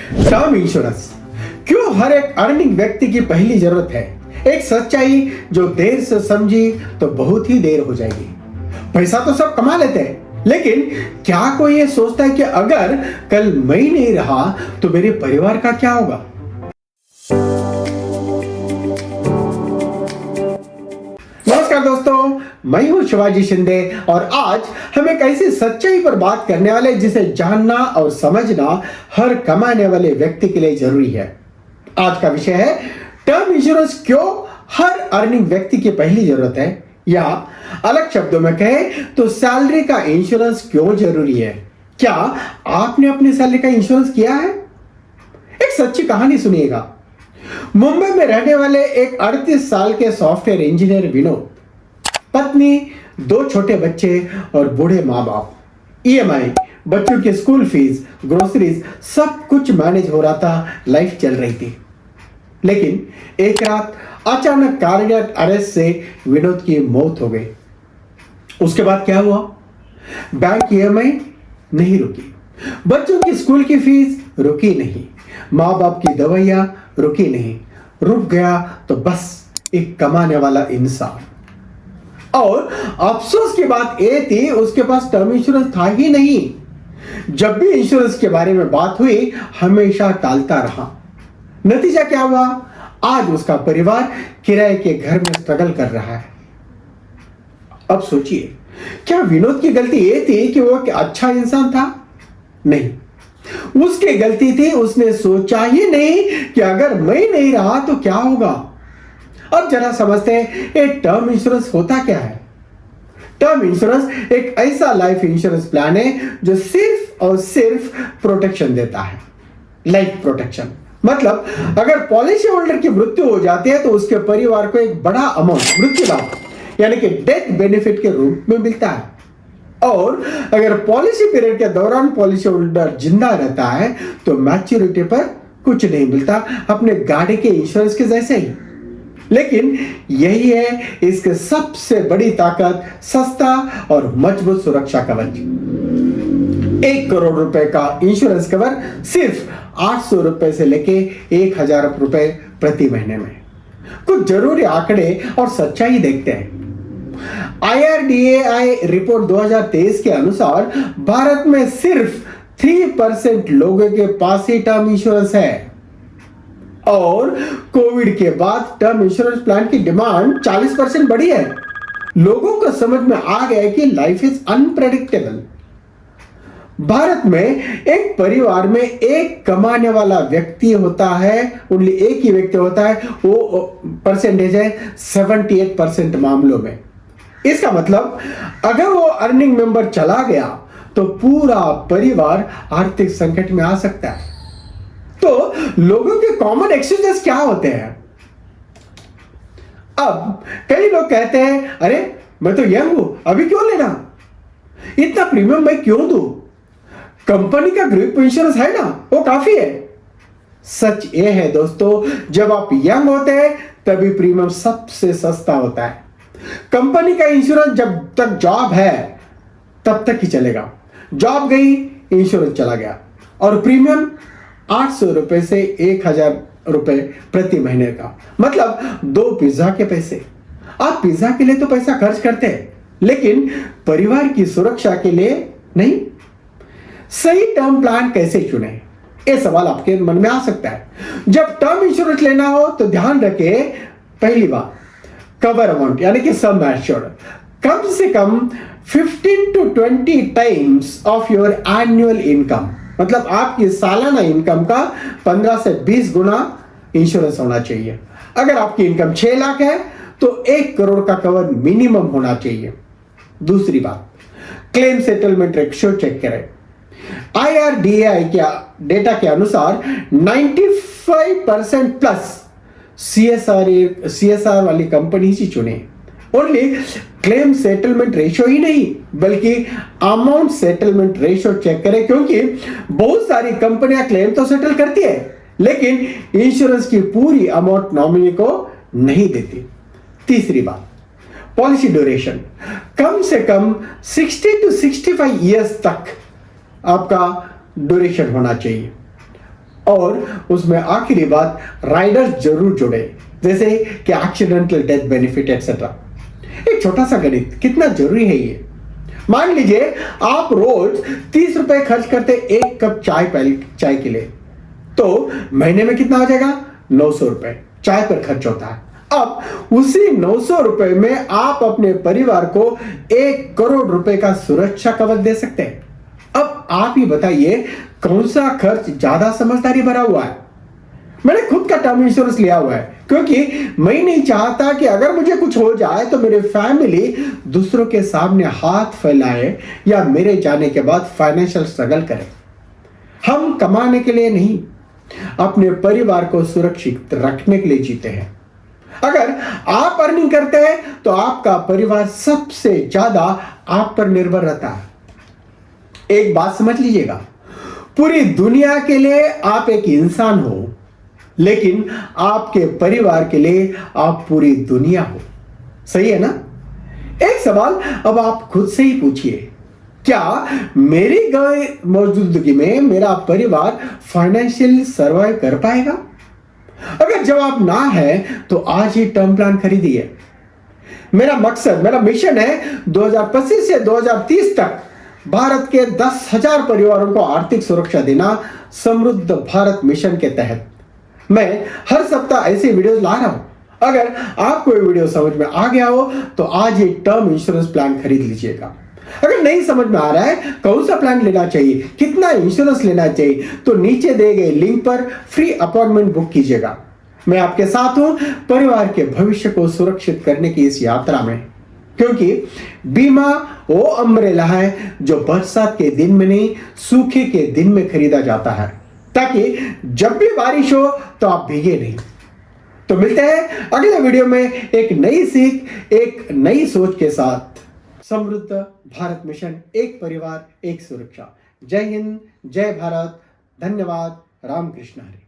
Term insurance क्यों हर एक earning व्यक्ति की पहली जरूरत है? एक सच्चाई जो देर से समझी तो बहुत ही देर हो जाएगी। पैसा तो सब कमा लेते हैं, लेकिन क्या कोई ये सोचता है कि अगर कल मैं नहीं रहा तो मेरे परिवार का क्या होगा? नमस्कार दोस्तों, मैं हूं शिवाजी शिंदे और आज हम एक ऐसी सच्चाई पर बात करने वाले जिसे जानना और समझना हर कमाने वाले व्यक्ति के लिए जरूरी है। आज का विषय है टर्म इंश्योरेंस क्यों हर अर्निंग व्यक्ति की पहली जरूरत है, या अलग शब्दों में कहें तो सैलरी का इंश्योरेंस क्यों जरूरी है। क्या आपने अपनी सैलरी का इंश्योरेंस किया है? एक सच्ची कहानी सुनिएगा। मुंबई में रहने वाले एक 38 साल के सॉफ्टवेयर इंजीनियर विनोद, पत्नी, 2 छोटे बच्चे और बूढ़े माँ बाप, ईएमआई, बच्चों की स्कूल फीस, ग्रोसरीज, सब कुछ मैनेज हो रहा था, लाइफ चल रही थी। लेकिन एक रात अचानक कार्डियक अरेस्ट से विनोद की मौत हो गई। उसके बाद क्या हुआ? बैंक ईएमआई नहीं रुकी, बच्चों की स्कूल की फीस रुकी नहीं, माँ बाप की दवाइयां रुकी नहीं, रुक गया तो बस एक कमाने वाला इंसान। और अफसोस की बात यह थी उसके पास टर्म इंश्योरेंस था ही नहीं। जब भी इंश्योरेंस के बारे में बात हुई हमेशा टालता रहा। नतीजा क्या हुआ? आज उसका परिवार किराए के घर में स्ट्रगल कर रहा है। अब सोचिए, क्या विनोद की गलती यह थी कि वो एक अच्छा इंसान था? नहीं, उसकी गलती थी उसने सोचा ही नहीं कि अगर मैं नहीं रहा तो क्या होगा। अब जरा समझते हैं ये टर्म इंश्योरेंस होता क्या है। टर्म इंश्योरेंस एक ऐसा लाइफ इंश्योरेंस प्लान है जो सिर्फ और सिर्फ प्रोटेक्शन देता है, लाइफ प्रोटेक्शन। मतलब अगर पॉलिसी होल्डर की मृत्यु हो जाती है तो उसके परिवार को एक बड़ा अमाउंट मृत्यु लाभ यानी कि डेथ बेनिफिट के रूप में मिलता है। और अगर पॉलिसी पीरियड के दौरान पॉलिसी होल्डर जिंदा रहता है तो मैच्योरिटी पर कुछ नहीं मिलता, अपने गाड़ी के इंश्योरेंस के जैसे ही। लेकिन यही है इसके सबसे बड़ी ताकत, सस्ता और मजबूत सुरक्षा कवच। 1 करोड़ रुपए का इंश्योरेंस कवर सिर्फ 800 रुपए से लेके 1000 रुपए प्रति महीने में। कुछ जरूरी आंकड़े और सच्चाई देखते हैं। IRDAI रिपोर्ट 2023 के अनुसार भारत में सिर्फ 3% लोगों के पास ही टर्म इंश्योरेंस है। और कोविड के बाद टर्म इंश्योरेंस प्लान की डिमांड 40% बढ़ी है। लोगों को समझ में आ गया कि लाइफ इज अनप्रेडिक्टेबल। भारत में एक परिवार में एक कमाने वाला व्यक्ति होता है, ओनली एक ही व्यक्ति होता है, वो परसेंटेज है 78% मामलों में। इसका मतलब अगर वो अर्निंग मेंबर चला गया तो पूरा परिवार आर्थिक संकट में आ सकता है। तो लोगों के कॉमन एक्सक्यूजेस क्या होते हैं? अब कई लोग कहते हैं, अरे मैं तो यंग हूं, अभी क्यों लेना, इतना प्रीमियम मैं क्यों दूं, कंपनी का ग्रुप इंश्योरेंस है ना, वो काफी है। सच ये है दोस्तों, जब आप यंग होते हैं तभी प्रीमियम सबसे सस्ता होता है। कंपनी का इंश्योरेंस जब तक जॉब है तब तक ही चलेगा, जॉब गई इंश्योरेंस चला गया। और प्रीमियम 800 रुपए से 1000 रुपए प्रति महीने का, मतलब 2 पिज्जा के पैसे। आप पिज्जा के लिए तो पैसा खर्च करते हैं, लेकिन परिवार की सुरक्षा के लिए नहीं। सही टर्म प्लान कैसे चुने, ये सवाल आपके मन में आ सकता है। जब टर्म इंश्योरेंस लेना हो तो ध्यान रखें, पहली बात कवर अमाउंट यानी कि सम एश्योर्ड कम से कम 15 to 20 times of your annual income, मतलब आपकी सालाना इनकम का 15 से 20 गुना इंश्योरेंस होना चाहिए। अगर आपकी इनकम 6 लाख है तो 1 करोड़ का कवर मिनिमम होना चाहिए। दूसरी बात, क्लेम सेटलमेंट रेशियो चेक करें। IRDAI के डेटा के अनुसार 95% प्लस CSR वाली कंपनी ही चुने। ओनली क्लेम सेटलमेंट रेशियो ही नहीं बल्कि अमाउंट सेटलमेंट रेशियो चेक करें, क्योंकि बहुत सारी कंपनियां क्लेम तो सेटल करती है लेकिन इंश्योरेंस की पूरी अमाउंट नॉमिनी को नहीं देती। तीसरी बात, पॉलिसी ड्यूरेशन कम से कम 60 to 65 ईयर्स तक आपका ड्यूरेशन होना चाहिए। और उसमें आखिरी बात, राइडर्स जरूर जुड़े, जैसे कि एक्सीडेंटल डेथ बेनिफिट एक्सेट्रा। एक छोटा सा गणित, कितना जरूरी है ये। मान लीजिए आप रोज 30 रुपए खर्च करते एक कप चाय के लिए, तो महीने में कितना हो जाएगा? 900 रुपए चाय पर खर्च होता है। अब उसी 900 रुपए में आप अपने परिवार को 1 करोड़ रुपए का सुरक्षा कवच दे सकते हैं। अब आप ही बताइए, कौन सा खर्च ज्यादा समझदारी भरा हुआ है? मैंने खुद का टर्म इंश्योरेंस लिया हुआ है, क्योंकि मैं नहीं चाहता कि अगर मुझे कुछ हो जाए तो मेरे फैमिली दूसरों के सामने हाथ फैलाए या मेरे जाने के बाद फाइनेंशियल स्ट्रगल करे। हम कमाने के लिए नहीं, अपने परिवार को सुरक्षित रखने के लिए जीते हैं। अगर आप अर्निंग करते हैं तो आपका परिवार सबसे ज्यादा आप पर निर्भर रहता है। एक बात समझ लीजिएगा, पूरी दुनिया के लिए आप एक इंसान हो, लेकिन आपके परिवार के लिए आप पूरी दुनिया हो। सही है ना? एक सवाल अब आप खुद से ही पूछिए, क्या मेरी गैर मौजूदगी में मेरा परिवार फाइनेंशियल सर्वाइव कर पाएगा? अगर जवाब ना है तो आज ही टर्म प्लान खरीदिए। मेरा मकसद, मेरा मिशन है 2025 से 2030 तक भारत के 10,000 परिवारों को आर्थिक सुरक्षा देना, समृद्ध भारत मिशन के तहत। मैं हर सप्ताह ऐसी वीडियोस ला रहा हूं। अगर आपको ये वीडियो समझ में आ गया हो तो आज ही टर्म इंश्योरेंस प्लान खरीद लीजिएगा। अगर नहीं समझ में आ रहा है कौन सा प्लान लेना चाहिए, कितना इंश्योरेंस लेना चाहिए, तो नीचे दिए गए लिंक पर फ्री अपॉइंटमेंट बुक कीजिएगा। मैं आपके साथ हूं परिवार के भविष्य को सुरक्षित करने की इस यात्रा में, क्योंकि बीमा वो अम्ब्रेला है जो बरसात के दिन में नहीं, सूखे के दिन में खरीदा जाता है, ताकि जब भी बारिश हो तो आप भीगे नहीं। तो मिलते हैं अगले वीडियो में एक नई सीख, एक नई सोच के साथ। समृद्ध भारत मिशन, एक परिवार एक सुरक्षा। जय हिंद, जय भारत, धन्यवाद। राम कृष्ण हरे।